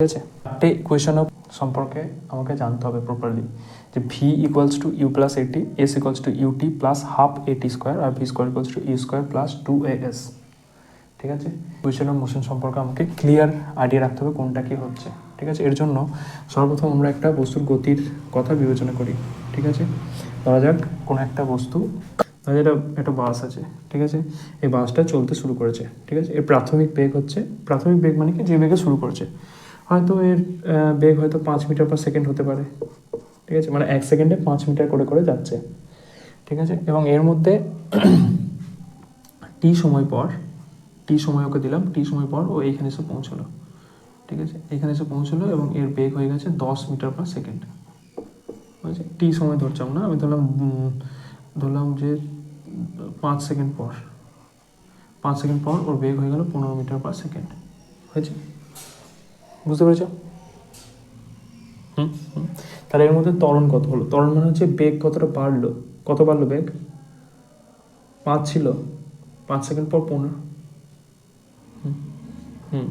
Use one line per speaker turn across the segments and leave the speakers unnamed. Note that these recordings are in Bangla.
ঠিক আছে, একটা ইকুয়েশন সম্পর্কে আমাকে জানতে হবে প্রপারলি, যে v equals to u plus at, s equals to UT plus half এটি স্কোয়ার, আর v square equals to u square plus 2as। ঠিক আছে, ইকুয়েশন অফ মোশন সম্পর্কে আমাকে ক্লিয়ার আইডিয়া রাখতে হবে কোনটা কী হচ্ছে। ঠিক আছে, এর জন্য সর্বপ্রথম আমরা একটা বস্তুর গতির কথা বিবেচনা করি। ঠিক আছে, ধরা যাক কোনো একটা বস্তু, এটা একটা বাস আছে। ঠিক আছে, এই বাসটা চলতে শুরু করেছে। ঠিক আছে, এর প্রাথমিক বেগ হচ্ছে, প্রাথমিক বেগ মানে কি, যে বেগে শুরু করেছে, হয়তো এর বেগ হয়তো 5 মিটার পার সেকেন্ড হতে পারে। ঠিক আছে, মানে 1 সেকেন্ডে 5 মিটার করে করে যাচ্ছে। ঠিক আছে, এবং এর মধ্যে টি সময় পর, টি সময় ওকে দিলাম, টি সময় পর ও এইখানে এসে পৌঁছলো। ঠিক আছে, এখানে এসে পৌঁছলো এবং এর বেগ হয়ে গেছে 10 মিটার পার সেকেন্ড। ঠিক আছে, টি সময় ধরছিলাম না, আমি ধরলাম যে 5 সেকেন্ড পর, 5 সেকেন্ড পর ওর বেগ হয়ে গেল 15 মিটার পার সেকেন্ড। হয়েছে, বুঝতে পেরেছ? তাহলে এর মধ্যে ত্বরণ কত হলো? ত্বরণ মানে হচ্ছে বেগ কতটা বাড়লো, কত বাড়লো বেগ? 5 ছিল, 5 সেকেন্ড পর 15।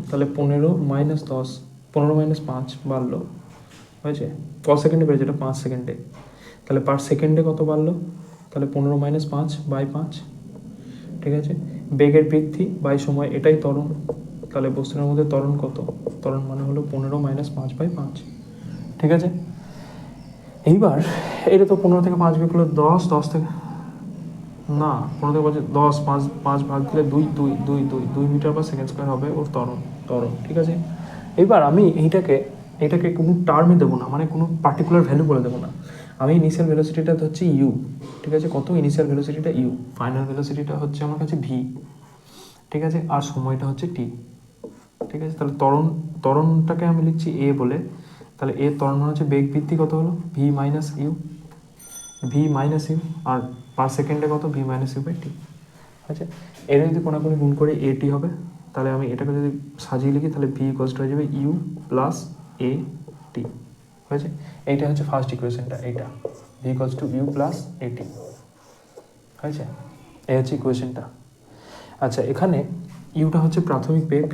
তাহলে 15 মাইনাস 10, 15 মাইনাস 5 বাড়লো। হয়েছে, ক সেকেন্ডে বেড়েছে? এটা 5 সেকেন্ডে। তাহলে পার সেকেন্ডে কত বাড়লো? তাহলে 15 মাইনাস 5 বাই 5। ঠিক আছে, বেগের বৃদ্ধি বাই সময়, এটাই ত্বরণ। তাহলে বস্তুর মধ্যে ত্বরণ কত? ত্বরণ মানে হলো 15 মাইনাস 5 বাই 5। ঠিক আছে, এইবার এটা তো 15 থেকে 5 বিয়োগ করলে 10, 10 থেকে না 15 থেকে 10, 5 ভাগ দিলে 2 মিটার পার সেকেন্ড স্কোয়ার হবে ওর ত্বরণ। ঠিক আছে, এবার আমি এইটাকে কোনো টার্মে দেবো না, মানে কোনো পার্টিকুলার ভ্যালু বলে দেবো না। আমি ইনিশিয়াল ভেলোসিটিটা হচ্ছে ইউ। ঠিক আছে, কত? ইনিশিয়াল ভেলোসিটিটা ইউ, ফাইনাল ভেলোসিটিটা হচ্ছে আমার কাছে ভি। ঠিক আছে, আর সময়টা হচ্ছে টি। ঠিক আছে, তাহলে ত্বরণটাকে আমি লিখছি এ বলে। তাহলে এর ত্বরণ মানে হচ্ছে বেগ বৃদ্ধি কত হলো? ভি মাইনাস ইউ, আর পার সেকেন্ডে কত? V minus you by T. আচ্ছা, এর যদি কোনাকুনি গুণ করে এ টি হবে, তাহলে আমি এটাকে যদি সাজিয়ে লিখি তাহলে ভি ইকুয়ালস টু হয়ে যাবে ইউ প্লাস এ টি। হয়েছে, এইটা হচ্ছে ফার্স্ট ইকুয়েশনটা, এইটা v equals to u plus a t. হয়েছে, এই হচ্ছে ইকুয়েশনটা। আচ্ছা, এখানে ইউটা হচ্ছে প্রাথমিক বেগ,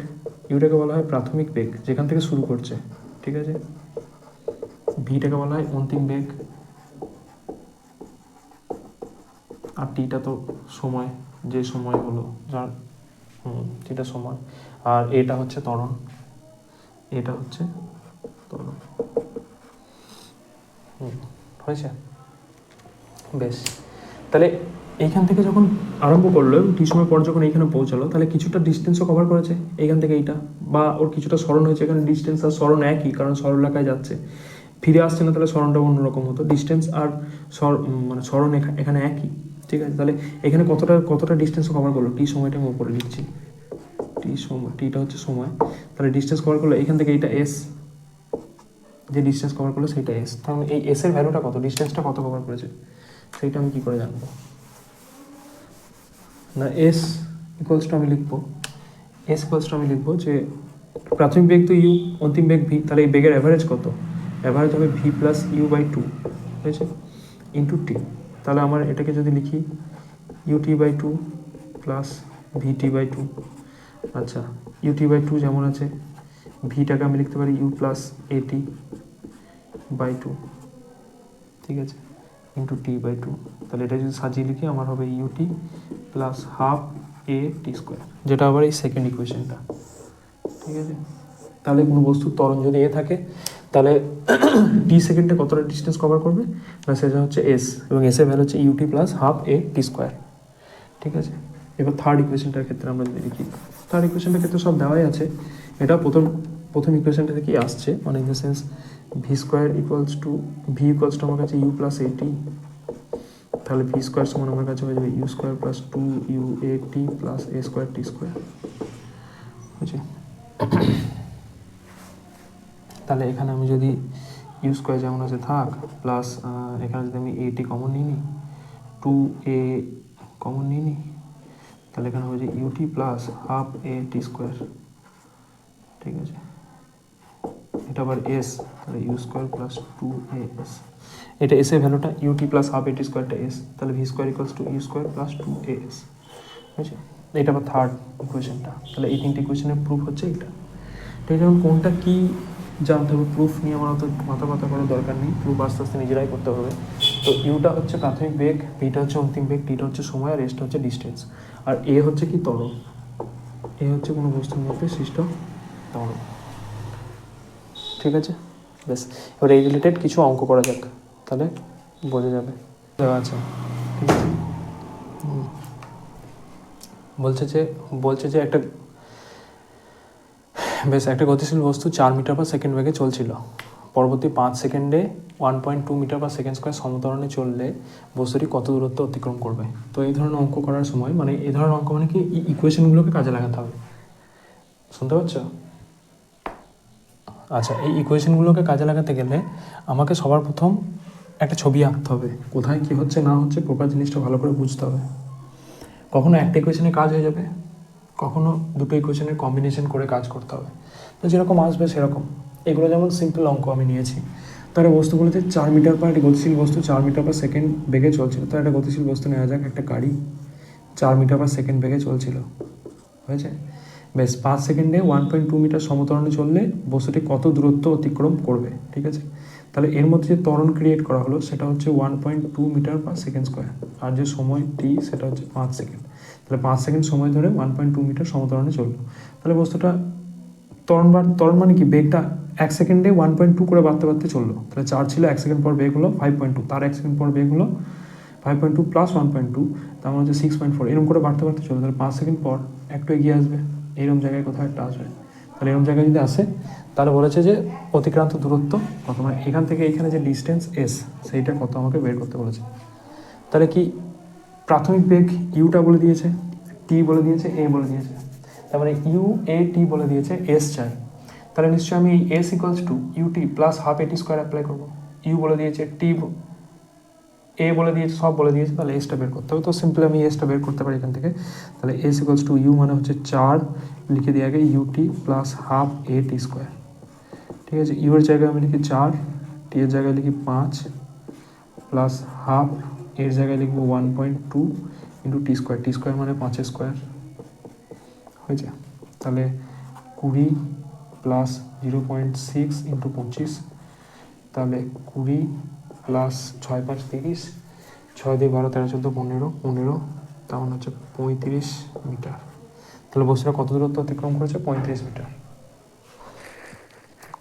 ইউটাকে বলা হয় প্রাথমিক বেগ যেখান থেকে শুরু করছে। ঠিক আছে, ভিটাকে বলা হয় অন্তিম বেগ, আর টিটা তো সময়, যে সময় হলো যার, টিটা সময়, আর এটা হচ্ছে ত্বরণ, এটা হচ্ছে ত্বরণ। হয়েছে, বেশ। তাহলে এইখান থেকে যখন আরম্ভ করলো এবং টি সময় পর যখন এইখানে পৌঁছালো, তাহলে কিছুটা ডিস্টেন্সও কভার করেছে এইখান থেকে এইটা, বা ওর কিছুটা স্মরণ হয়েছে। এখানে ডিস্টেন্স আর স্মরণ একই, কারণ সরলরেখায় যাচ্ছে, ফিরে আসছে না, তাহলে স্মরণটা অন্যরকম হতো। ডিস্টেন্স আর মানে স্মরণ এখানে একই। ঠিক আছে, তাহলে এখানে কতটা ডিস্টেন্সও কভার করলো, টি সময়টা আমি উপরে লিখছি, টিটা হচ্ছে সময়। তাহলে ডিস্টেন্স কভার করলো এখান থেকে, এইটা এস, যে ডিস্টেন্স কভার করলো সেইটা এস। তাহলে এই এস এর ভ্যালুটা কত, ডিস্টেন্সটা কত কভার করেছে, সেইটা আমি কী করে জানবো? না, এস ইকুয়ালস টু আমি লিখবো যে প্রাথমিক বেগ তো ইউ, অন্তিম বেগ ভি, তাহলে এই বেগের অ্যাভারেজ কত? অ্যাভারেজ হবে ভি প্লাস ইউ বাই 2, হয়েছে, ইন্টু টি। তাহলে আমার এটাকে যদি লিখি u t by 2 plus v t by 2। আচ্ছা, ইউটি বাই 2 যেমন আছে, ভিটাকে আমি লিখতে পারি ইউ প্লাস এটি বাই 2। ঠিক আছে, ইন্টু টি বাই 2। তাহলে এটা যদি সাজিয়ে লিখি আমার হবে UT plus half a t square, যেটা আবার এই সেকেন্ড ইকুয়েশনটা। ঠিক আছে, তাহলে কোনো বস্তুর ত্বরণ যদি এ থাকে, তাহলে টি সেকেন্ডে কতটা ডিস্টেন্স কভার করবে, না সেটা হচ্ছে এস, এবং এস এর ভ্যালু হচ্ছে UT plus half a t square. ঠিক আছে, এবার থার্ড ইকুয়েশনটার ক্ষেত্রে আমরা যদি লিখি, থার্ড ইকুয়েশনটার ক্ষেত্রে সব দেওয়াই আছে। এটা প্রথম ইকুয়েশনটা থেকেই আসছে, মানে in the sense V square equals two আমার কাছে ইউ প্লাস এ টি। তাহলে ভি স্কোয়ার সমান আমার কাছে হয়ে যাবে u square plus 2 u a t plus a square t square. বুঝছি, তাহলে এখানে আমি যদি ইউ স্কোয়ার যেমন আছে থাক, প্লাস এখানে যদি আমি এ টি কমন নিই, 2a কমন নিই, তাহলে এখানে হয়ে যায় UT plus half a t square. ঠিক আছে, এটা আবার এস, তাহলে ইউ স্কোয়ার প্লাস 2as, এটা এস এর ভ্যালুটা, u t plus half a t স্কোয়ারটা এস, তাহলে v square equals to u square plus 2as। বুঝছি, এটা আবার থার্ড ইকুয়েশনটা। তাহলে এই তিনটে ইকুয়েশনের প্রুফ হচ্ছে এটা। ঠিক আছে, কোনটা কি জানতে হবে, প্রুফ নিয়ে আমার অত মাথা ব্যথা করার দরকার নেই, প্রুফ আস্তে আস্তে নিজেরাই করতে হবে। তো ইউটা হচ্ছে প্রাথমিক বেগ, ভিটা হচ্ছে অন্তিম বেগ, টিটা হচ্ছে সময়, আর এসটা হচ্ছে ডিস্টেন্স। আর এ হচ্ছে কি ত্বরণ, এ হচ্ছে কোনো বস্তুর মধ্যে সৃষ্ট ত্বরণ। ঠিক আছে, বেশ। এবার এই রিলেটেড কিছু অঙ্ক করা যাক, তাহলে বোঝা যাবে। দেওয়া আছে, ঠিক আছে। বলছে যে একটা একটা গতিশীল বস্তু 4 মিটার পার সেকেন্ড বেগে চলছিল। পরবর্তী 5 সেকেন্ডে 1.2 মিটার পার সেকেন্ড স্কোয়ার সমত্বরণে চললে বস্তুটি কত দূরত্ব অতিক্রম করবে। তো এই ধরনের অঙ্ক করার সময়, মানে এই ধরনের অঙ্ক মানে কি, ইকুয়েশনগুলোকে কাজে লাগাতে হবে। শুনতে পাচ্ছ? আচ্ছা, এই ইকুয়েশনগুলোকে কাজে লাগাতে গেলে আমাকে সবার প্রথম একটা ছবি আঁকতে হবে, কোথায় কী হচ্ছে না হচ্ছে প্রকার জিনিসটা ভালো করে বুঝতে হবে। কখনো একটা ইকুয়েশনে কাজ হয়ে যাবে, কখনো দুটো ইকুয়েশনের কম্বিনেশন করে কাজ করতে হবে। তো যেরকম আসবে সেরকম। এগুলো যেমন সিম্পল অঙ্ক আমি নিয়েছি। তার বস্তুগুলোতে 4 মিটার পার, গতিশীল বস্তু 4 মিটার পার সেকেন্ড বেগে চলছিল। তো একটা গতিশীল বস্তু নেওয়া যাক, একটা গাড়ি 4 মিটার পার সেকেন্ড বেগে চলছিল, হয়েছে। বেশ, 5 সেকেন্ডে 1.2 মিটার সমত্বরণে চললে বস্তুটি কত দূরত্ব অতিক্রম করবে, ঠিক আছে। তাহলে এর মধ্যে যে ত্বরণ ক্রিয়েট করা হলো সেটা হচ্ছে 1.2 মিটার পার সেকেন্ড স্কোয়ার, আর যে সময় টি সেটা হচ্ছে 5 সেকেন্ড। তাহলে 5 সেকেন্ড সময় ধরে 1.2 মিটার সমত্বরণে চললো। তাহলে বস্তুটা ত্বরণ মানে কি, বেগটা 1 সেকেন্ডে 1.2 করে বাড়তে চললো। তাহলে 4 ছিল, 1 সেকেন্ড পর বেগ হলো 5.2, তার 1 সেকেন্ড পর বেগ হলো 5.2 প্লাস 1.2, তার মানে হচ্ছে 6.4, এরকম করে বাড়তে চলবে। তাহলে 5 সেকেন্ড পর একটু এগিয়ে আসবে, এইরকম জায়গায় কোথাও একটা আসবে। তাহলে এরকম জায়গায় যদি আসে, তাহলে বলেছে যে অতিক্রান্ত দূরত্ব কত, মানে এখান থেকে এইখানে যে ডিস্টেন্স এস, সেইটা কত আমাকে বের করতে বলেছে। তাহলে কি, প্রাথমিক বেগ ইউটা বলে দিয়েছে, টি বলে দিয়েছে, এ বলে দিয়েছে। তার মানে ইউ এ টি বলে দিয়েছে, এস চাই। তাহলে নিশ্চয়ই আমি s equals to UT plus half এটি স্কোয়ার অ্যাপ্লাই করবো। ইউ বলে দিয়েছে, টি এ বলে দিয়েছে, সব বলে দিয়েছে, তাহলে এসটা বের করতে হবে। তো সিম্পলি আমি এসটা বের করতে পারি এখান থেকে। তাহলে এস ইকুয়ালস টু ইউ মানে হচ্ছে 4, লিখে দিয়ে আগে UT plus half a t square, ঠিক আছে। ইউ এর জায়গায় আমি লিখি 4, টি এর জায়গায় লিখি 5 প্লাস হাফ, এর জায়গায় লিখবো 1.2 ইন্টু টি স্কোয়ার মানে 5 স্কোয়ার, হয়েছে। তাহলে 20 প্লাস 0.6 ইন্টু 25, তাহলে 20 প্লাস 6 5 30, 6 দিয়ে 12 13 14 15, তার মানে হচ্ছে 35 মিটার। তাহলে বস্তুটা কত দূরত্ব অতিক্রম করেছে? 35 মিটার।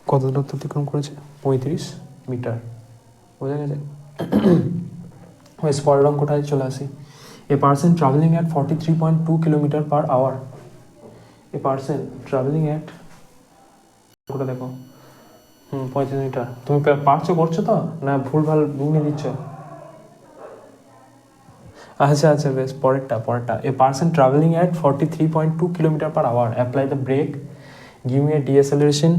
কত দূরত্ব অতিক্রম করেছে? 35 মিটার। বোঝা গেছে? পরের অঙ্কটায় চলে আসি। A person travelling at 43.2 kilometre per hour. A person travelling at, ওটা দেখো, 35 মিটার। তুমি করছো তো, না ভুলভাল বুঝিয়ে দিচ্ছ? আচ্ছা বেশ, পরেরটা। A person travelling at 43.2 kilometre per hour apply the brake giving a deceleration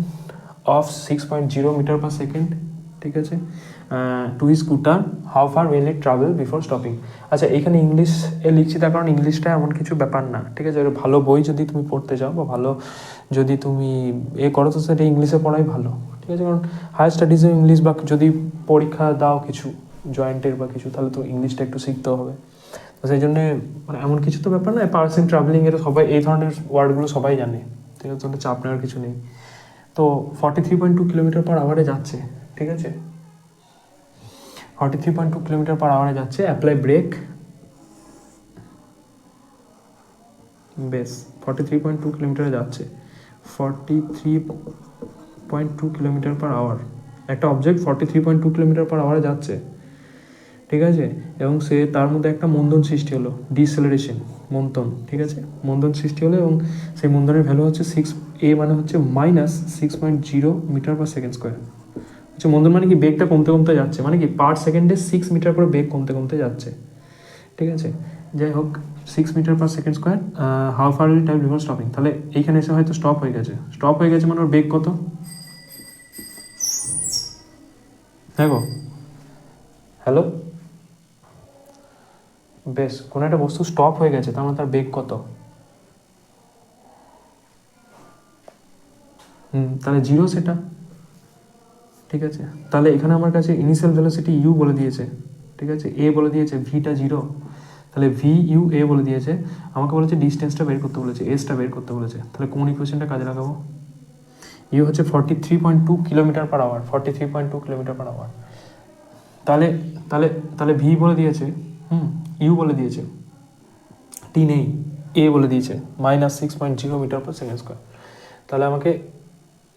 of 6.0 metre per second, ঠিক আছে, to scooter, how far will it travel before stopping. আচ্ছা, এখানে ইংলিশে লিখছি তার কারণ ইংলিশটা এমন কিছু ব্যাপার না, ঠিক আছে। ভালো বই যদি তুমি পড়তে যাও বা ভালো যদি তুমি করো, তো সেটা ইংলিশে পড়াই ভালো, ঠিক আছে। কারণ হায়ার স্টাডিজে ইংলিশ, বা যদি পরীক্ষা দাও কিছু জয়েন্টের বা কিছু, তাহলে তো ইংলিশটা একটু শিখতে হবে। তো সেই জন্যে মানে এমন কিছু তো ব্যাপার না, পার্সন ট্রাভেলিং এর সবাই এই ধরনের ওয়ার্ডগুলো সবাই জানে, ঠিক আছে। তাহলে চাপ নেওয়ার কিছু নেই। তো 43.2 কিলোমিটার পার আওয়ারে যাচ্ছে, ঠিক আছে, 43.2 কিলোমিটার পার আওয়ারে যাচ্ছে, অ্যাপ্লাই ব্রেক। বেশ, 43.2 কিলোমিটারে যাচ্ছে, 43.2 কিলোমিটার পার আওয়ার। একটা অবজেক্ট 43.2 কিলোমিটার পার আওয়ারে যাচ্ছে, ঠিক আছে, এবং সে তার মধ্যে একটা মন্দন সৃষ্টি হলো, ডিসেলারেশন, মন্দন, ঠিক আছে, মন্দন সৃষ্টি হলো, এবং সেই মন্দনের ভ্যালু হচ্ছে 6, এ মানে হচ্ছে -6.0 মিটার পার সেকেন্ড স্কোয়ার। আচ্ছা, মন্দন মানে কি, বেগটা কমতে যাচ্ছে, মানে কি পার সেকেন্ডে 6 মিটার করে বেগ কমতে যাচ্ছে, ঠিক আছে। যাই হোক, 6 metre per second square, how far will time before stopping. তাহলে এইখানে এসে হয়তো স্টপ হয়ে গেছে, মানে ওর বেগ কত দেখো। হ্যালো, বেশ, কোনো একটা বস্তু স্টপ হয়ে গেছে, তার মানে তার বেগ কত? তাহলে 0 সেটা, ঠিক আছে। তাহলে এখানে আমার কাছে ইনিশিয়াল ভেলোসিটি ইউ বলে দিয়েছে, ঠিক আছে, এ বলে দিয়েছে, ভিটা 0, তাহলে ভি ইউ এ বলে দিয়েছে। আমাকে বলেছে ডিস্টেন্সটা বের করতে বলেছে, এসটা বের করতে বলেছে। তাহলে কোন ইকুয়েশনটা কাজে লাগাবো? ইউ হচ্ছে 43.2 kilometre per hour, 43.2 kilometre per hour. তাহলে তাহলে তাহলে ভি বলে দিয়েছে, ইউ বলে দিয়েছে, টি নেই, এ বলে দিয়েছে -6.0 মিটার পার সেকেন্ড স্কোয়ার। তাহলে আমাকে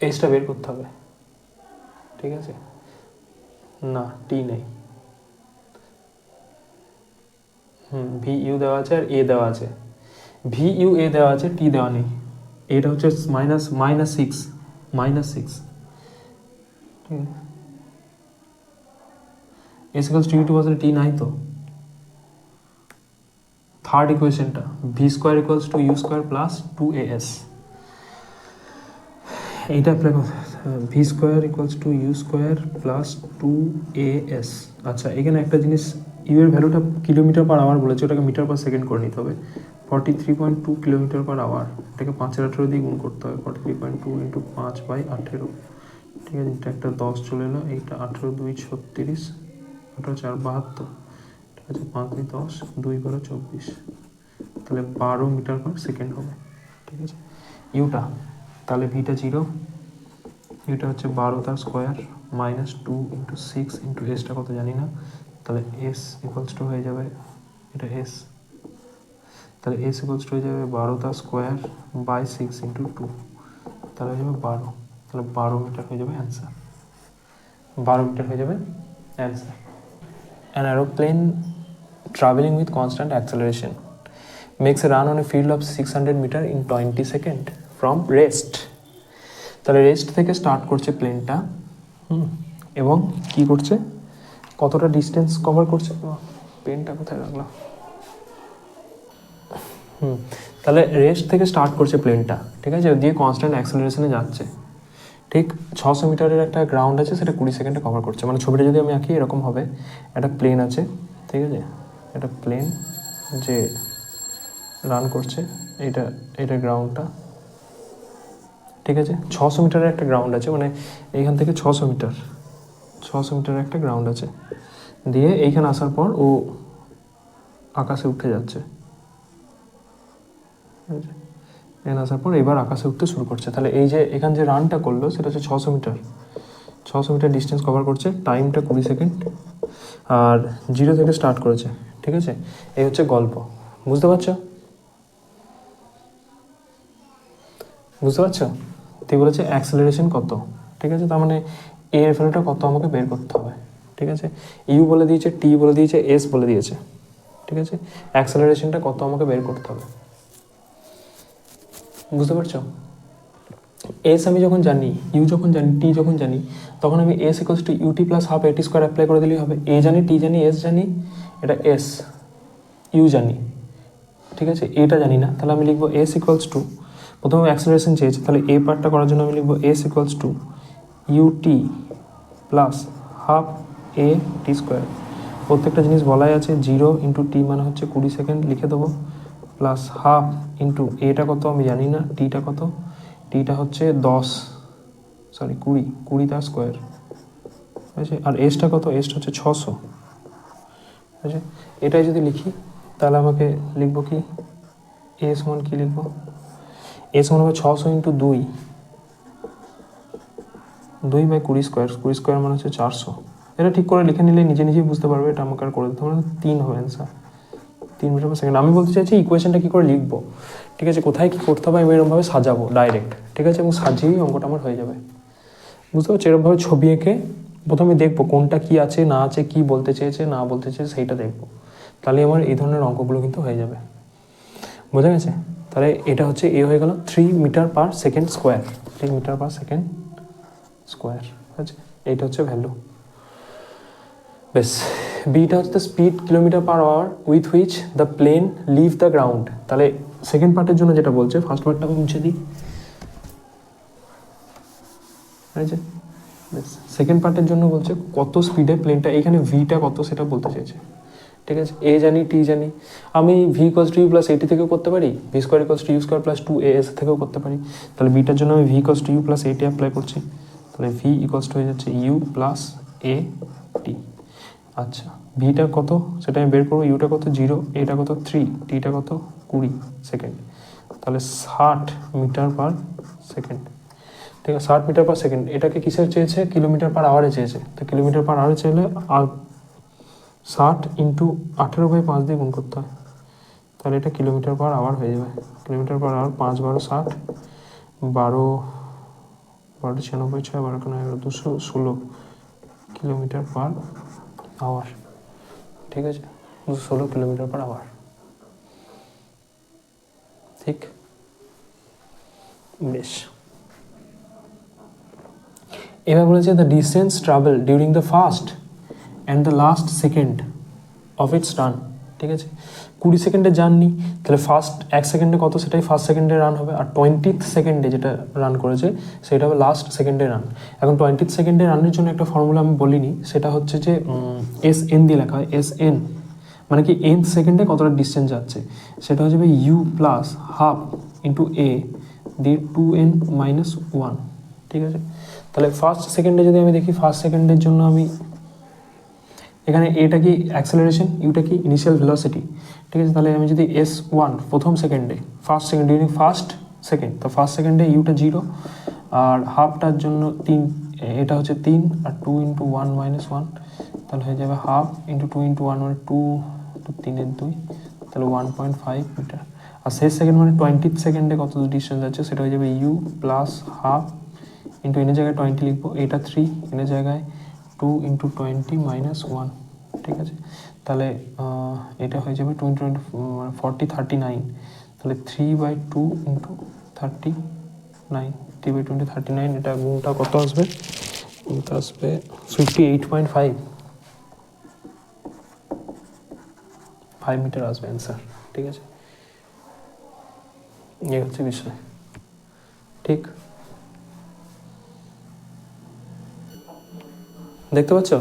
এসটা বের করতে হবে, ঠিক আছে? না, টি নেই, ভি ইউ দেওয়া আছে আর এ দেওয়া আছে, ভি ইউ এ দেওয়া আছে, টি দেওয়া নেই। এটা হচ্ছে -6, ঠিক আছে? S equals to u to বসলে টি নাই তো। থার্ড ইকুয়েশনটা v square equals to u square plus 2as, এইটা অ্যাপ্লাই করতে, v square equals to u square plus 2as। আচ্ছা, এখানে একটা জিনিস, ইউ এর ভ্যালুটা কিলোমিটার পার আওয়ার বলেছে, ওটাকে মিটার পার সেকেন্ড করে নিতে হবে। 43.2 কিলোমিটার পার আওয়ার, এটাকে 5/18 দিয়ে গুণ করতে হবে। 43.2 ইন্টু 5/18, ঠিক আছে? এটা একটা 10 চলে এলো, এইটা 18 2 36, 18 4 72, ঠিক আছে? 5 2 10, 2 12 24, তাহলে 12 মিটার পার সেকেন্ড হবে, ঠিক আছে? ইউটা তাহলে ভিটা 0, এটা হচ্ছে 12 তার স্কোয়ার -2 ইন্টু 6 ইন্টু এসটা কত জানি না, তাহলে এস ইকুয়ালস টু হয়ে যাবে, এটা এস, তাহলে এস ইকুয়ালস টু হয়ে যাবে 12 তার স্কোয়ার বাই 6 ইন্টু 2, তাহলে হয়ে যাবে 12, তাহলে 12 মিটার হয়ে যাবে অ্যান্সার, 12 মিটার হয়ে যাবে answer. An aeroplane traveling with constant acceleration makes a run on a field of 600 meter in 20 seconds from rest. তাহলে রেস্ট থেকে স্টার্ট করছে প্লেনটা, এবং কি করছে, কতটা ডিস্টেন্স কভার করছে, পেনটা কোথায় রাখলাম, তাহলে রেস্ট থেকে স্টার্ট করছে প্লেনটা, ঠিক আছে? দিয়ে কনস্ট্যান্ট অ্যাক্সেলারেশনে যাচ্ছে, ঠিক 600 মিটারের একটা গ্রাউন্ড আছে, সেটা 20 সেকেন্ডে কভার করছে। মানে ছবিটা যদি আমি আঁকি এরকম হবে, একটা প্লেন আছে, ঠিক আছে? একটা প্লেন যে রান করছে, এটা গ্রাউন্ডটা, ঠিক আছে? 600 মিটারের একটা গ্রাউন্ড আছে, মানে এইখান থেকে 600 মিটারের একটা গ্রাউন্ড আছে, দিয়ে এইখানে আসার পর ও আকাশে উঠে যাচ্ছে, ঠিক আছে? এখানে আসার পর এবার আকাশে উঠতে শুরু করছে। তাহলে এই যে এখান যে রানটা করলো সেটা হচ্ছে 600 মিটার ডিস্টেন্স কভার করছে, টাইমটা 20 সেকেন্ড, আর 0 থেকে স্টার্ট করেছে, ঠিক আছে? এই হচ্ছে গল্প, বুঝতে পারছো? তুই বলেছে অ্যাক্সেলারেশন কত, ঠিক আছে? তার মানে এর ভ্যালুটা কত আমাকে বের করতে হবে, ঠিক আছে? ইউ বলে দিয়েছে, টি বলে দিয়েছে, এস বলে দিয়েছে, ঠিক আছে? অ্যাক্সেলারেশনটা কত আমাকে বের করতে হবে, বুঝতে পারছো? এস আমি যখন জানি, ইউ যখন জানি, টি যখন জানি, তখন আমি s equals to UT plus half এটি স্কোয়ার অ্যাপ্লাই করে দিলেই হবে। এ জানি, টি জানি, এস জানি, এটা এস, ইউ জানি, ঠিক আছে? এটা জানি না, তাহলে আমি লিখবো এস ইকুয়ালস টু, প্রথমে অ্যাক্সেলারেশন চেয়েছে, তাহলে এ পার্টটা করার জন্য আমি লিখবো s equals to UT plus half a t square. প্রত্যেকটা জিনিস বলাই আছে, 0 ইন্টু টি মানে হচ্ছে 20 সেকেন্ড, লিখে দেবো, প্লাস হাফ ইন্টু এটা কত আমি জানি না, টিটা কত, টিটা হচ্ছে 20 তার স্কোয়ার, ঠিক আছে? আর এসটা কত, এসটা হচ্ছে 600, ঠিক আছে? এটাই যদি লিখি তাহলে আমাকে লিখবো কি, এস মান কি লিখবো, এস মান হবে 600 ইন্টু 2 বাই 20 স্কোয়ার, 20 স্কোয়ার মানে হচ্ছে 400। এটা ঠিক করে লিখে নিলে নিজেই বুঝতে পারবে, এটা আমাকে আর করে দিতে হবে না, 3 হবে অ্যান্সার, 3 মিটার পার সেকেন্ড। আমি বলতে চাইছি ইকুয়েশনটা কী করে লিখবো, ঠিক আছে? কোথায় কী করতে হবে আমি এরকমভাবে সাজাবো ডাইরেক্ট, ঠিক আছে? এবং সাজিয়েই অঙ্কটা আমার হয়ে যাবে, বুঝতে পারছি? এরকমভাবে ছবি এঁকে প্রথমে দেখবো কোনটা কি আছে না আছে, কি বলতে চেয়েছে না বলতে চেয়েছে, সেইটা দেখবো, তাহলে আমার এই ধরনের অঙ্কগুলো কিন্তু হয়ে যাবে, বোঝা গেছে? তাহলে এটা হচ্ছে এ হয়ে গেল 3 metre per second square, 3 metre per second square, ঠিক আছে? এইটা হচ্ছে ভ্যালু। বেশ, বিটা হচ্ছে the speed kilometre per hour with which the plane leave the ground. তাহলে সেকেন্ড পার্টের জন্য যেটা বলছে, ফার্স্ট পার্টটা আমি মুছে দিই, ঠিক আছে? বেশ, সেকেন্ড পার্টের জন্য বলছে কত স্পিডে প্লেনটা, এখানে ভিটা কত সেটা বলতে চেয়েছে, ঠিক আছে? এ জানি, টি জানি, আমি v equals to u plus a t থেকেও করতে পারি, v square equals to u square plus 2as থেকেও করতে পারি। তাহলে বিটার জন্য আমি v equals to u plus a t apply করছি, তাহলে ভি ইকুয়ালস টু হয়ে যাচ্ছে ইউ প্লাস এ টি। আচ্ছা, ভিটা কত সেটা আমি বের করবো, ইউটা কত 0, এটা কত 3, টিটা কত 20 সেকেন্ড, তাহলে 60 মিটার পার সেকেন্ড, ঠিক আছে, 60 মিটার পার সেকেন্ড। এটাকে কিসের চেয়েছে? কিলোমিটার পার আওয়ারে চেয়েছে। তো কিলোমিটার পার আওয়ারে চাইলে 60 ইন্টু 18/5 দিয়ে গুণ করতে হয়, তাহলে এটা কিলোমিটার পার আওয়ার হয়ে যাবে। Kilometre per hour 5 12 60, 12 12 96 6 12 11 216 kilometre per hour. ঠিক আছে, 216 কিলোমিটার পার আওয়ার। ঠিক, বেশ। এবার বলেছে the distance travel during the first and the last second of its run. ঠিক আছে, 20 সেকেন্ডে জার্নি, তাহলে ফার্স্ট 1 সেকেন্ডে কত সেটাই ফার্স্ট সেকেন্ডে রান হবে, আর 20th সেকেন্ডে যেটা রান করেছে সেটা হবে লাস্ট সেকেন্ডে রান। এখন 20th সেকেন্ডে রানের জন্য একটা ফর্মুলা আমি বলিনি, সেটা হচ্ছে যে এস এন দিয়ে লেখা হয়। এস এন মানে কি nth সেকেন্ডে কতটা ডিস্টেন্স যাচ্ছে, সেটা হচ্ছে ইউ প্লাস হাফ ইন্টু এ দিয়ে 2n মাইনাস 1। ঠিক আছে, তাহলে ফার্স্ট সেকেন্ডে যদি আমি দেখি, ফার্স্ট সেকেন্ডের জন্য আমি এখানে এটা কি অ্যাক্সেলারেশন, ইউটা কি ইনিশিয়াল ভেলোসিটি। ঠিক আছে, তাহলে আমি যদি S1 প্রথম সেকেন্ডে, first second during first second, তো ফার্স্ট সেকেন্ডে ইউটা 0, আর হাফটার জন্য 3, এটা হচ্ছে 3, আর 2 ইন্টু 1 মাইনাস 1, তাহলে হয়ে যাবে হাফ ইন্টু 2 ইন্টু 1 মানে 2 3 2, তাহলে 1.5 মিটার। আর শেষ সেকেন্ড মানে 20th সেকেন্ডে কত ডিস্টেন্স আছে সেটা হয়ে যাবে ইউ প্লাস হাফ ইন্টু এনের জায়গায় 20 লিখবো, এটা 3, এনের জায়গায় 2 ইন্টু 20 মাইনাস 1। ঠিক আছে, তাহলে এটা হয়ে যাবে 20 40 39, তাহলে 3/2 ইন্টু 39, 3/20 39, এটা গুণটা কত আসবে? গুণটা আসবে 58.5 মিটার আসবে অ্যান্সার। ঠিক আছে, এই হচ্ছে বিষয়। ঠিক, দেখতে পাচ্ছ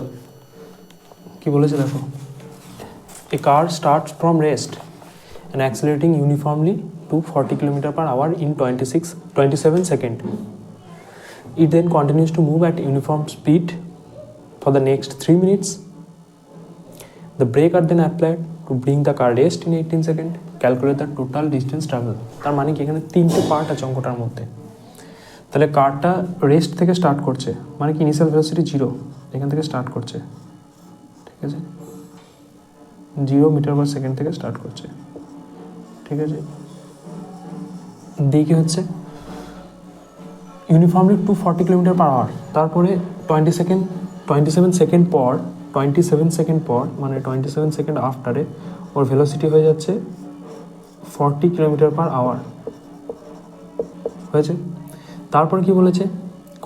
কি বলেছে দেখো, a car starts from rest and accelerating uniformly to 40 km/h in 27 seconds. It then continues to move at uniform speed for the next 3 minutes. The brake are then applied to bring the car rest in 18 seconds. Calculate the total distance traveled. তার মানে কি এখানে 3টে পার্ট আছে অঙ্কটার মধ্যে। তাহলে কারটা রেস্ট থেকে স্টার্ট করছে, মানে কি ইনিশিয়াল ভেলোসিটি 0, এখান থেকে স্টার্ট করছে। ঠিক আছে, 0 মিটার পার সেকেন্ড থেকে স্টার্ট করছে। ঠিক আছে, দিকে হচ্ছে ইউনিফর্মলি 240 km/h, তারপরে 27 সেকেন্ড পর মানে 27 সেকেন্ড আফটারে ওর ভেলোসিটি হয়ে যাচ্ছে 40 km/h হয়েছে। তারপরে কি বলেছে?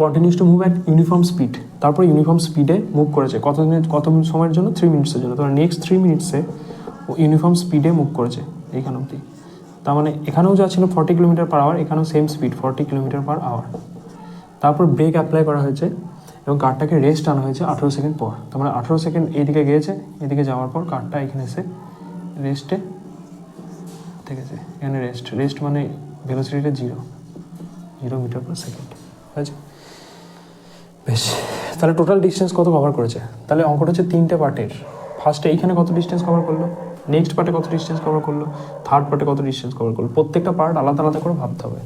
Continues to move at uniform speed, তারপরে ইউনিফর্ম স্পিডে মুভ করেছে কত সময়ের জন্য? 3 মিনিটসের জন্য। তারপরে নেক্সট 3 মিনিটসে ও ইউনিফর্ম স্পিডে মুভ করেছে এইখান অবধি। তার মানে এখানেও যা ছিল 40 km/h, এখানেও সেম স্পিড 40 km/h। তারপর ব্রেক অ্যাপ্লাই করা হয়েছে এবং কারটাকে রেস্ট আনা হয়েছে 18 সেকেন্ড পর। তার মানে 18 সেকেন্ড এইদিকে গিয়েছে, এদিকে যাওয়ার পর কারটা এখানে এসে রেস্টে, ঠিক আছে, এখানে রেস্ট মানে ভেলোসিটিটা 0 মিটার পার সেকেন্ড হয়েছে। বেশ, তাহলে টোটাল ডিস্টেন্স কত কভার করেছে? তাহলে অঙ্কটা হচ্ছে 3টে পার্টের। ফার্স্টে এইখানে কত ডিস্টেন্স কভার করলো, নেক্সট পার্টে কত ডিস্টেন্স কভার করলো, থার্ড পার্টে কত ডিস্টেন্স কভার করলো। প্রত্যেকটা পার্ট আলাদা আলাদা করে ভাবতে হবে,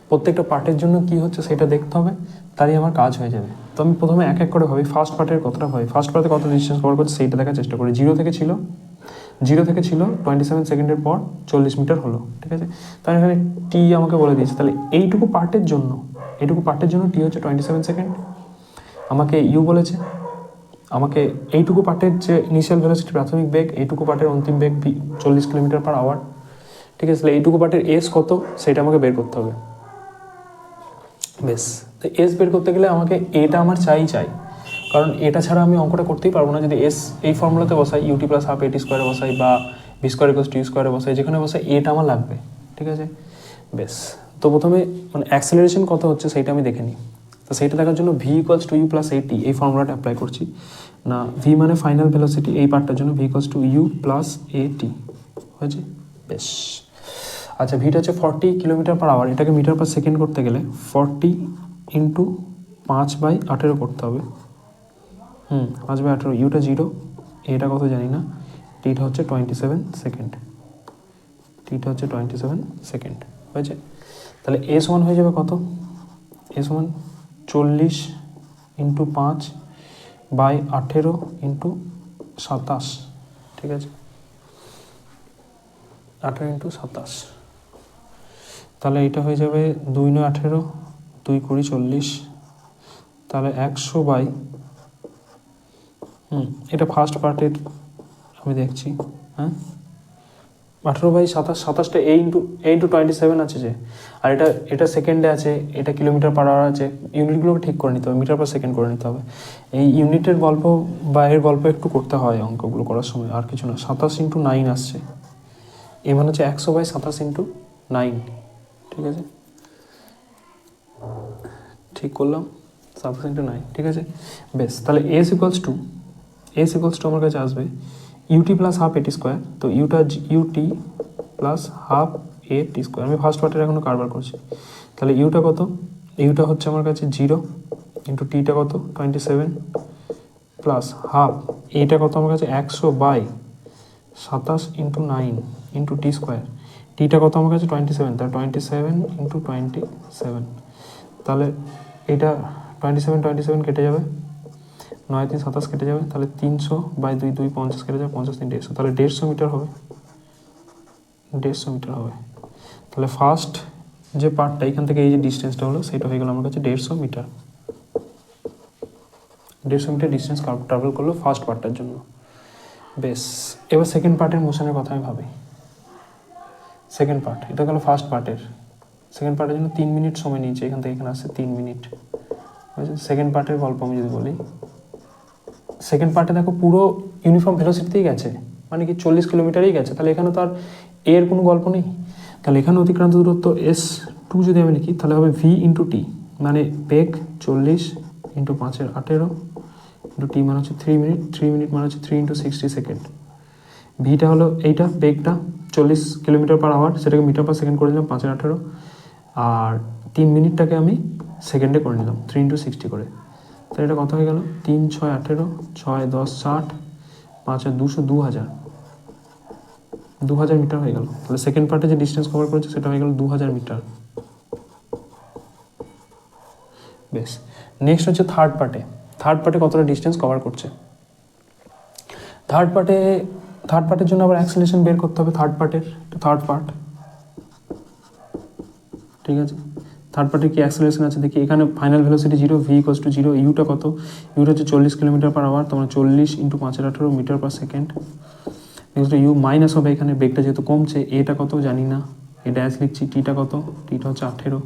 প্রত্যেকটা পার্টের জন্য কি হচ্ছে সেটা দেখতে হবে, তারই আমার কাজ হয়ে যাবে। তো আমি প্রথমে এক এক করে ভাবি, ফার্স্ট পার্টের কতটা ভাবি, ফার্স্ট পার্টে কত ডিস্টেন্স কভার করছে সেইটা দেখার চেষ্টা করি। 0 থেকে ছিল 27 সেকেন্ডের পর 40 মিটার হলো। ঠিক আছে, তাহলে এখানে টি আমাকে বলে দিয়েছে, তাহলে এইটুকু পার্টের জন্য টি হচ্ছে 27 সেকেন্ড। আমাকে ইউ বলেছে, আমাকে এইটুকু পার্টের যে ইনিশিয়াল ভেলোসিটি প্রাথমিক বেগ, এইটুকু পার্টের অন্তিম বেগ 40 km/h। ঠিক আছে, তাহলে এইটুকু পার্টের এস কত সেটা আমাকে বের করতে হবে। বেশ, তো এস বের করতে গেলে আমাকে এটা আমার চাই, কারণ এটা ছাড়া আমি অঙ্কটা করতেই পারবো না। যদি এস এই ফর্মুলাতে বসাই, ইউটি প্লাস হাফ এটি স্কোয়ারে বসাই বা বি স্কোয়ার ইকুয়ালস টি স্কোয়ারে বসাই, যেখানে বসাই এটা আমার লাগবে। ঠিক আছে, বেশ, তো প্রথমে মানে অ্যাক্সেলারেশন কত হচ্ছে সেইটা আমি দেখে নিই। তো সেইটা দেখার জন্য v equals to u plus a t এই ফর্মুলাটা অ্যাপ্লাই করছি না। ভি মানে ফাইনাল ভেলোসিটি, এই পার্টটার জন্য v equals to u plus a t হয়েছে। বেশ, আচ্ছা, ভিটা হচ্ছে 40 km/h, এটাকে মিটার পার সেকেন্ড করতে গেলে 40 ইন্টু 5/18 করতে হবে। 5/18, ইউটা 0, এটা কত জানি না, টিটা হচ্ছে 27 সেকেন্ড হয়েছে। তাহলে S1 হয়ে যাবে কত? এ সমান 40 ইন্টু 5 বাই 18 ইন্টু 27, ঠিক আছে, 18 ইন্টু 27, তাহলে এটা হয়ে যাবে 2 9 18, 2 20 40, তাহলে 100 বাই, এটা ফার্স্ট পার্টের আমি দেখছি, হ্যাঁ 18/27, 27টা এ ইন্টু 27 আছে যে, আর এটা সেকেন্ডে আছে, এটা কিলোমিটার পার আওয়ার আছে, ইউনিটগুলোকে ঠিক করে নিতে হবে, মিটার পার সেকেন্ড করে নিতে হবে। এই ইউনিটের গল্প বা এর গল্প একটু করতে হয় অঙ্কগুলো করার সময়, আর কিছু না। 27 ইন্টু 9 আসছে, এ মানে হচ্ছে 100/27 ইন্টু 9, ঠিক আছে, ঠিক করলাম, 27 ইন্টু 9, ঠিক আছে, বেশ। তাহলে এস ইকুয়ালস টু আমার কাছে আসবে ইউটি প্লাস হাফ এটি স্কোয়ার, তো UT plus half a t square, আমি ফার্স্ট পার্টের এখনো কারবার করছি। তাহলে ইউটা কত, ইউটা হচ্ছে আমার কাছে 0 ইন্টু টিটা কত 27 প্লাস হাফ, এইটা কত আমার কাছে 100/27 ইন্টু 9 ইন্টু টি স্কোয়ার, টিটা কত আমার কাছে 27, তাহলে 27 ইন্টু 27, তাহলে এটা 27 কেটে যাবে, 9 3 27 কেটে যাবে, তাহলে 300/2 2 50 কেটে যাবে, 50 3 150, তাহলে 150 মিটার হবে, 150 মিটার হবে। তাহলে ফার্স্ট যে পার্টটা এখান থেকে এই যে ডিস্টেন্সটা হলো সেটা হয়ে গেল আমার কাছে 150 মিটার, 150 মিটার ডিস্টেন্স ট্রাভেল করলো ফার্স্ট পার্টটার জন্য। বেশ, এবার সেকেন্ড পার্টের মোশনের কথা আমি ভাবি। সেকেন্ড পার্ট, এটা গেল ফার্স্ট পার্টের, সেকেন্ড পার্টের জন্য 3 মিনিট সময় নিয়েছে, এখান থেকে এখানে আসছে 3 মিনিট। সেকেন্ড পার্টের গল্প আমি যদি বলি, সেকেন্ড পার্টে দেখো পুরো ইউনিফর্ম ভেলোসিটিতেই গেছে, মানে কি 40 কিলোমিটারই গেছে, তাহলে এখানে তো আর এর কোনো গল্প নেই। তাহলে এখানে অতিক্রান্ত দূরত্ব S2 যদি আমি লিখি তাহলে হবে V ইন্টু টি, মানে বেগ 40 ইন্টু 5 18 ইন্টু টি মানে হচ্ছে 3 মিনিট, 3 মিনিট মানে হচ্ছে 3 ইন্টু 60 সেকেন্ড। ভিটা হলো এইটা, বেগটা 40 কিলোমিটার পার আওয়ার, সেটাকে মিটার পার সেকেন্ড করে দিলাম 5 18, আর 3 মিনিটটাকে আমি সেকেন্ডে করে নিলাম 3 ইন্টু 60 করে। তাহলে এটা কত হয়ে গেল, 3 6 18, 6 10 60, 5 200, 2000 মিটার হয়ে গেল। তাহলে সেকেন্ড পার্টে যে ডিস্টেন্স কভার করেছে সেটা হয়ে গেল 2000 মিটার। বেশ, নেক্সট হচ্ছে থার্ড পার্টে কতটা ডিস্টেন্স কভার করছে। থার্ড পার্টের জন্য আবার অ্যাক্সেলারেশন বের করতে হবে, থার্ড পার্ট, ঠিক আছে। থার্ড পার্টে কি অ্যাক্সেলারেশন আছে দেখি, এখানে final velocity 0, v equals to 0, ইউটা কত, ইউটা হচ্ছে 40 কিলোমিটার পার আওয়ার, তোমার 40 into 5 18 metre per second. Next u minus হবে, এখানে বেগটা যেহেতু কমছে, এটা কত জানি না, এ ড্যাশ লিখছি, টিটা কত, টিটা হচ্ছে 18।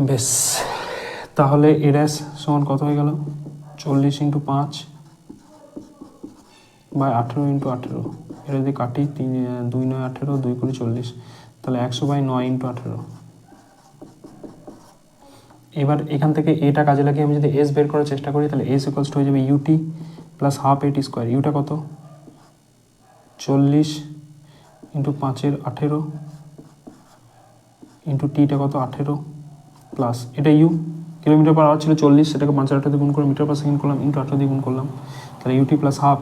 বেশ, তাহলে এ ড্যাশ সমান কত হয়ে গেল, 40 ইন্টু 5 বাই 18 ইন্টু 18, এটা যদি কাটি 2 9 18, 2 20 40, তাহলে 100/9 ইন্টু 18। এবার এখান থেকে এটা কাজে লাগিয়ে আমি যদি এস বের করার চেষ্টা করি, তাহলে এস ইকুয়ালস টু হয়ে যাবে ইউটি প্লাস হাফ এটি স্কোয়ার, ইউটা কত 40 ইন্টু 5 18 ইন্টু টিটা কত 18 প্লাস এটা ইউ, কিলোমিটার পার আওয়ার ছিল 40, সেটাকে 5 18 দিয়ে গুণ করে মিটার পার সেকেন্ড করলাম, ইন্টু 18 দিয়ে গুণ করলাম, তাহলে ইউটি প্লাস হাফ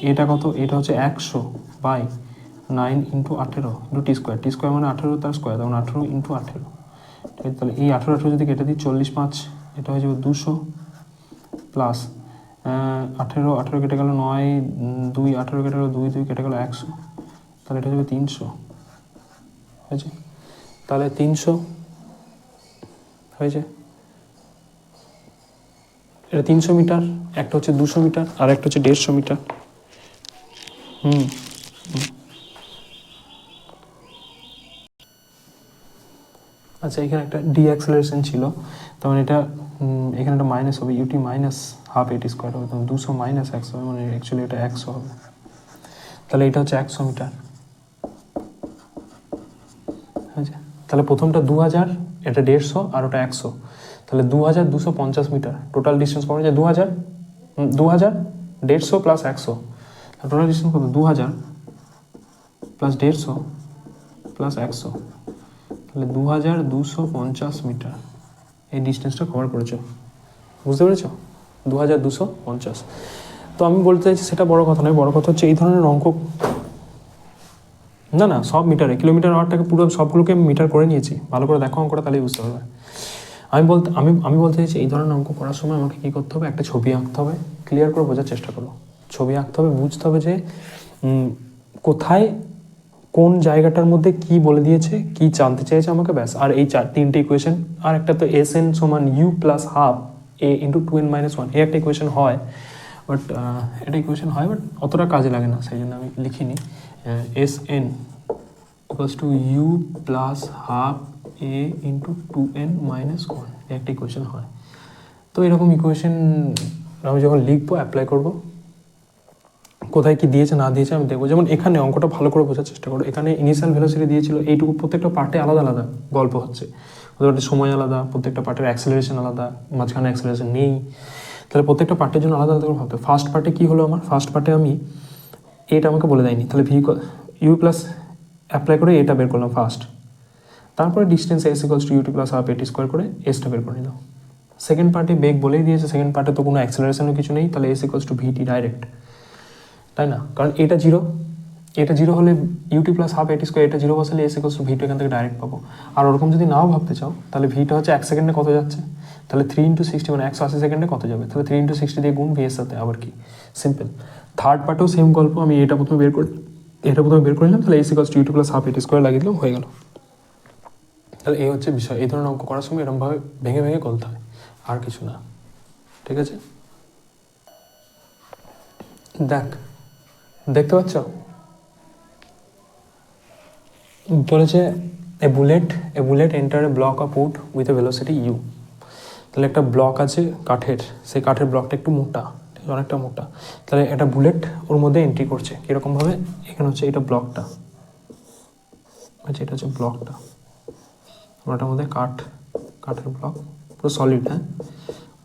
এটা কত, এটা হচ্ছে 100/9 ইন্টু 18 ইন্টু টি স্কোয়ার মানে 18 তার স্কোয়ার, তখন 18 ইন্টু 18, ঠিক আছে। তাহলে এই 18 18 যদি কেটে দিই 40 5, এটা হয়ে যাবে 200 প্লাস 18 18 কেটে গেল 9 2 18 কেটে গেল 2 2 কেটে গেল 100, তাহলে এটা হয়ে যাবে 300, হয়েছে। তাহলে 300 হয়েছে, এটা 300 মিটার, একটা হচ্ছে 200 মিটার আর একটা হচ্ছে 150 মিটার। আচ্ছা, এখানে একটা ডি অ্যাক্সেলারেশন ছিল, তখন এটা এখানে একটা মাইনাস হবে, ইউটি মাইনাস হাফ এটি স্কোয়ার হবে, তখন 200 মাইনাস 100 হবে, মানে অ্যাকচুয়ালি এটা 100 হবে। তাহলে এটা হচ্ছে 100 মিটার, আচ্ছা। তাহলে প্রথমটা 2000, এটা 150 আর ওটা 100, তাহলে 2250 মিটার টোটাল ডিস্টেন্স পাওয়া যায়। 2000 150 প্লাস 100, টোটাল ডিস্টেন্স কত, 2000 প্লাস 150 প্লাস 100, তাহলে 2250 মিটার এই ডিস্টেন্সটা কভার করেছো, বুঝতে পেরেছ, 2250। তো আমি বলতে চাইছি সেটা বড় কথা নয়, বড় কথা হচ্ছে এই ধরনের অঙ্ক না না, সব মিটারে, কিলোমিটার আওয়ারটাকে পুরো সবগুলোকে আমি মিটার করে নিয়েছি, ভালো করে দেখো অঙ্কটা, তাহলেই বুঝতে পারবে। আমি বলতে চাইছি এই ধরনের অঙ্ক করার সময় আমাকে কী করতে হবে, একটা ছবি আঁকতে হবে, ক্লিয়ার করে বোঝার চেষ্টা করো। ছবি আঁকতে হবে, বুঝতে হবে যে কোথায় কোন জায়গাটার মধ্যে কি বলে দিয়েছে, কি জানতে চেয়েছে আমাকে, ব্যাস। আর এই তিনটে ইকুয়েশন, আর একটা তো SN সমান U plus half A into 2n-1, এই একটা ইকুয়েশন হয়, বাট এটা ইকুয়েশন হয় বাট অতটা কাজে লাগে না, সেই জন্য আমি লিখিনি। SN equals to U plus half A into 2n-1, এই একটা ইকুয়েশন হয়। তো এরকম ইকুয়েশন আমি যখন লিখবো, অ্যাপ্লাই করবো, কোথায় কি দিয়েছে না দিয়েছে আমি দেখবো। যেমন এখানে অঙ্কটা ভালো করে বোঝার চেষ্টা করো, এখানে ইনিশিয়াল ভেলোসিটি দিয়েছিল এইটুকু, প্রত্যেকটা পার্টে আলাদা আলাদা গল্প হচ্ছে, ওদের সময় আলাদা, প্রত্যেকটা পার্টের অ্যাক্সেলারেশন আলাদা, মাঝখানে অ্যাক্সেলারেশন নেই, তাহলে প্রত্যেকটা পার্টের জন্য আলাদা আলাদা করে ভাবতে। ফার্স্ট পার্টে কী হলো আমার, ফার্স্ট পার্টে আমি এটা আমাকে বলে দেয়নি, তাহলে U প্লাস অ্যাপ্লাই করে এটা বের করলাম ফার্স্ট, তারপরে distance S equals to UT plus half AT square করে এসটা বের করে নিলাম। সেকেন্ড পার্টে বেগ বলেই দিয়েছে, সেকেন্ড পার্টে তো কোনো অ্যাক্সেলারেশনও কিছু নেই, তাহলে S equals to VT direct, তাই না? কারণ এটা জিরো হলে UT plus half AT square, এটা জিরো বসালে S ইকুয়ালস টু VT এখান থেকে ডাইরেক্ট পাবো। আর ওরকম যদি নাও ভাবতে চাও, তাহলে ভিটা হচ্ছে 1 সেকেন্ডে কত যাচ্ছে, তাহলে 3 × 60 মানে 180 সেকেন্ডে কত যাবে, তাহলে 3 × 60 দিয়ে গুণ VS সাথে, আবার কি সিম্পল। থার্ড পার্টেও সেম গল্প, আমি এটা প্রথমে বের করে নিলাম, তাহলে S equals to UT plus half AT square লাগিয়ে দিলাম, হয়ে গেল। তাহলে এই হচ্ছে বিষয়, এই ধরনের অঙ্ক করার সময় এরকমভাবে ভেঙে ভেঙে করতে হয়, আর কিছু না, ঠিক আছে? দেখতে পাচ্ছ, বলেছে a bullet enter a block of wood with a velocity U। তাহলে একটা ব্লক আছে কাঠের, সেই কাঠের ব্লকটা একটু মোটা, অনেকটা মোটা, তাহলে একটা বুলেট ওর মধ্যে এন্ট্রি করছে কীরকমভাবে, এখানে হচ্ছে এটা ব্লকটা, আচ্ছা এটা হচ্ছে ব্লকটা, ওটার মধ্যে কাঠের ব্লক পুরো সলিড, হ্যাঁ,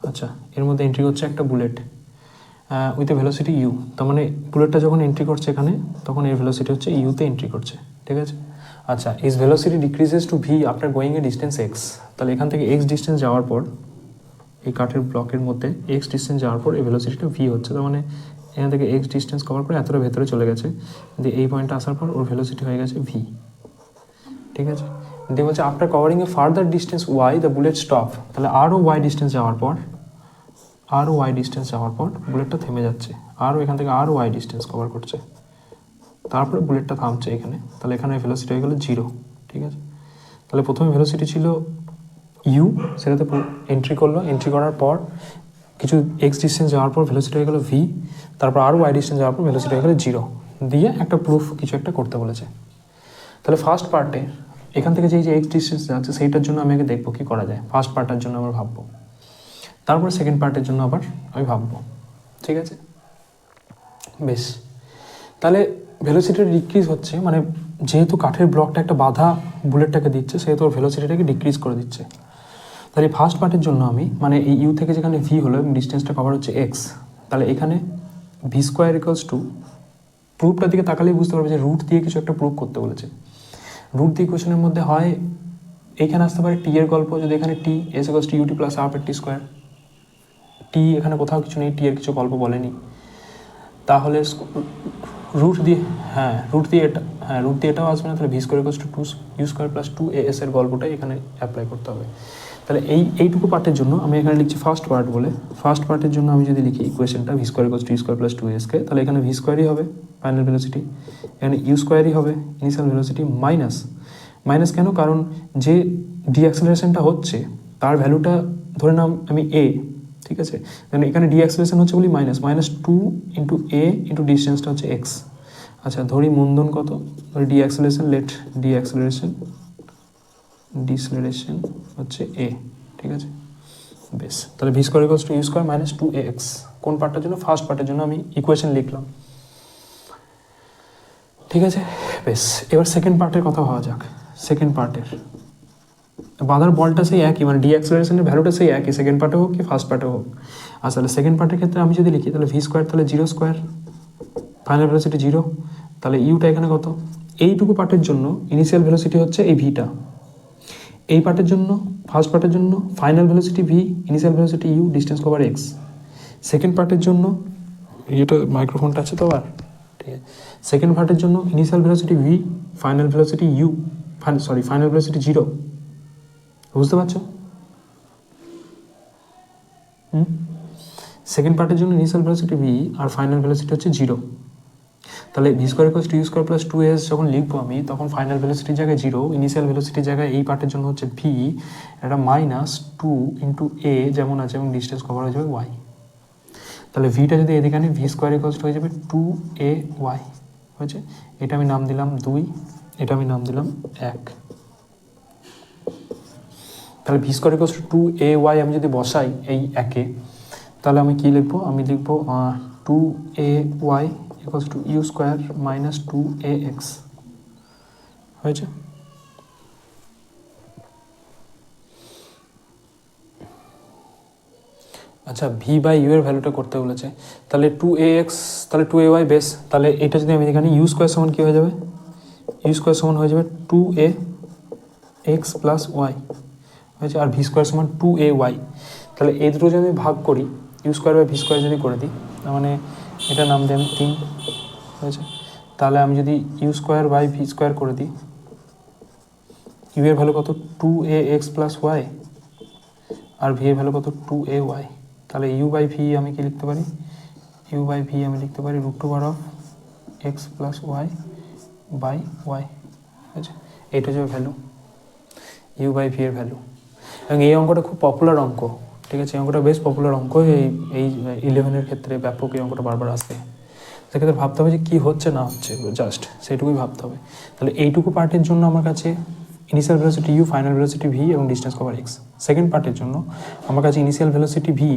আচ্ছা এর মধ্যে এন্ট্রি করছে একটা bullet with a velocity U। তার মানে বুলেটটা যখন এন্ট্রি করছে এখানে, তখন এর ভেলোসিটি হচ্ছে ইউতে এন্ট্রি করছে, ঠিক আছে? আচ্ছা, its velocity decreases to V after going a distance X। তাহলে এখান থেকে X ডিস্টেন্স যাওয়ার পর, এই কাঠের ব্লকের মধ্যে X ডিস্টেন্স যাওয়ার পর এই ভেলোসিটিটা V হচ্ছে, তার মানে এখান থেকে X ডিস্টেন্স কভার করে এতটা ভেতরে চলে গেছে, দিয়ে এই পয়েন্টে আসার পর ওর ভেলোসিটি হয়ে গেছে V, ঠিক আছে? দিয়ে বলছে after covering A further distance Y the bullet stop. তাহলে আরও Y ডিস্টেন্স যাওয়ার পর বুলেটটা থেমে যাচ্ছে, আরও এখান থেকে আরও Y ডিস্টেন্স কভার করছে, তারপরে বুলেটটা থামছে এখানে, তাহলে এখানে ভেলোসিটি হয়ে গেল 0, ঠিক আছে? তাহলে প্রথমে ভেলোসিটি ছিল U, সেটাতে এন্ট্রি করলো, এন্ট্রি করার পর কিছু X ডিস্টেন্স যাওয়ার পর ভেলোসিটি হয়ে গেল V, তারপর আরও Y ডিস্টেন্স যাওয়ার পর ভেলোসিটি হয়ে গেল 0, দিয়ে একটা প্রুফ কিছু একটা করতে বলেছে। তাহলে ফার্স্ট পার্টে এখান থেকে যে X ডিস্টেন্স যাচ্ছে সেইটার জন্য আমি আগে দেখবো কী করা যায়, ফার্স্ট পার্টের জন্য আবার ভাববো, তারপর সেকেন্ড পার্টের জন্য আবার আমি ভাববো, ঠিক আছে? বেশ, তাহলে ভেলোসিটিটা ডিক্রিজ হচ্ছে, মানে যেহেতু কাঠের ব্লকটা একটা বাধা বুলেটটাকে দিচ্ছে, সেহেতু ওর ভেলোসিটিটাকে ডিক্রিজ করে দিচ্ছে। তাহলে ফার্স্ট পার্টের জন্য আমি, মানে এই ইউ থেকে যেখানে V হলো এবং ডিস্টেন্সটা কভার হচ্ছে X, তাহলে এখানে V স্কোয়ার ইকুয়ালস টু, প্রুফটার দিকে তাকালেই বুঝতে পারবে যে রুট দিয়ে কিছু একটা প্রুফ করতে বলেছে। রুট দিয়ে ইকুয়েশনের মধ্যে হয় এইখানে আসতে পারে T এর গল্প, যদি এখানে T S equals to UT plus half AT square, T এখানে কোথাও কিছু নেই, T এর কিছু গল্প বলেনি, তাহলে রুট দিয়ে এটাও আসবে না, তাহলে V square equals two 2U square plus 2AS এর গল্পটাই এখানে অ্যাপ্লাই করতে হবে। তাহলে এইটুকু পার্টের জন্য আমি এখানে লিখছি ফার্স্ট পার্ট বলে, ফার্স্ট পার্টের জন্য আমি যদি লিখি ইকুয়েশনটা V square equals to U square plus 2ASকে, তাহলে এখানে V স্কোয়ারই হবে ফাইনাল ভেলোসিটি, এখানে U স্কোয়ারই হবে ইনিশিয়াল ভেলোসিটি, মাইনাস কেন, কারণ যে ডিঅ্যাক্সেলারেশনটা হচ্ছে তার ভ্যালুটা ধরে নাম আমি A, ঠিক আছে? এখানে ডিঅ্যাক্সেলারেশন হচ্ছে বলি -2 ইন্টু A ইন্টু ডিস্টেন্সটা হচ্ছে X। আচ্ছা ধরি মূলধন কত, ধরি ডিঅ্যাক্সেলারেশন, ডিসেলারেশন হচ্ছে A, ঠিক আছে? বেশ, তাহলে V square equals to U square minus 2AX কোন পার্টটার জন্য, ফার্স্ট পার্টের জন্য আমি ইকুয়েশন লিখলাম, ঠিক আছে? বেশ, এবার সেকেন্ড পার্টের কথা ভাবা যাক। সেকেন্ড পার্টের বাধার বলটা সেই একই, মানে ডিঅ্যাক্সেলারেশনের ভ্যালুটা সেই একই, সেকেন্ড পার্টে হোক কি ফার্স্ট পার্টে হোক। আচ্ছা তাহলে সেকেন্ড পার্টের ক্ষেত্রে আমি যদি লিখি, তাহলে V স্কোয়ার, তাহলে 0 স্কোয়ার, ফাইনাল ভেলোসিটি 0, তাহলে ইউটা এখানে কত, এইটুকু পার্টের জন্য ইনিশিয়াল ভেলোসিটি হচ্ছে এই ভিটা, এই পার্টের জন্য ফার্স্ট পার্টের জন্য final velocity V, initial velocity U, distance cover X। Second পার্টের জন্য এটা মাইক্রোফোনটা আছে তো, আর ঠিক আছে, সেকেন্ড পার্টের জন্য initial velocity V, final velocity u, final velocity 0, বুঝতে পারছো? সেকেন্ড পার্টের জন্য ইনিশিয়াল ভেলোসিটি ভি আর ফাইনাল ভেলোসিটি হচ্ছে 0। তাহলে v square equals to u square plus 2as যখন লিখবো আমি, তখন ফাইনাল ভেলোসিটির জায়গায় 0, ইনিশিয়াল ভেলোসিটির জায়গায় এই পার্টের জন্য হচ্ছে ভি, এটা -2 ইন্টু এ যেমন আছে এবং ডিস্টেন্স কভার হয়ে যাবে ওয়াই। তাহলে ভিটা যদি এদিকে আনি, ভি স্কোয়ার ইকুয়ালস হয়ে যাবে 2ay হয়েছে। এটা আমি নাম দিলাম 2, এটা আমি নাম দিলাম 1। তাহলে v square equals two 2ay আমি যদি বসাই এই একে, তাহলে আমি কি লিখবো? আমি লিখবো 2ay equals to u square minus 2ax হয়েছে। আচ্ছা, ভি বাই ইউ এর ভ্যালুটা করতে বলেছে, তাহলে 2ax, তাহলে 2ay বেস, তাহলে এটা যদি আমি এখানে ইউ স্কোয়ার সমান কী হয়ে যাবে? ইউ স্কোয়ার সমান হয়ে যাবে 2ax প্লাস ওয়াই হয়েছে, আর ভি স্কোয়ার সমান 2ay। তাহলে এই দুটো যদি আমি ভাগ করি, u square by v square যদি করে দিই, তার মানে এটা নাম দিই আমি 3 হয়েছে। তাহলে আমি যদি u square by v square করে দিই, ইউ এর ভ্যালু কত? 2ax প্লাস ওয়াই, আর ভি এর ভ্যালু কত? 2ay। তাহলে ইউ বাই ভি আমি কি লিখতে পারি? ইউ বাই ভি আমি লিখতে পারি √x plus y by y হয়েছে। এইটা হচ্ছে ভ্যালু, ইউ বাই ভি এর ভ্যালু। এবং এই অঙ্কটা খুব পপুলার অঙ্ক, ঠিক আছে? এই অঙ্কটা বেশ পপুলার অঙ্ক, এই 11-এর ক্ষেত্রে ব্যাপক এই অঙ্কটা বারবার আসে। সেক্ষেত্রে ভাবতে হবে যে কী হচ্ছে না হচ্ছে, জাস্ট সেইটুকুই ভাবতে হবে। তাহলে এইটুকু পার্টের জন্য আমার কাছে initial velocity u, final velocity v এবং ডিস্টেন্স কভার এক্স। সেকেন্ড পার্টের জন্য আমার কাছে ইনিশিয়াল ভেলোসিটি ভি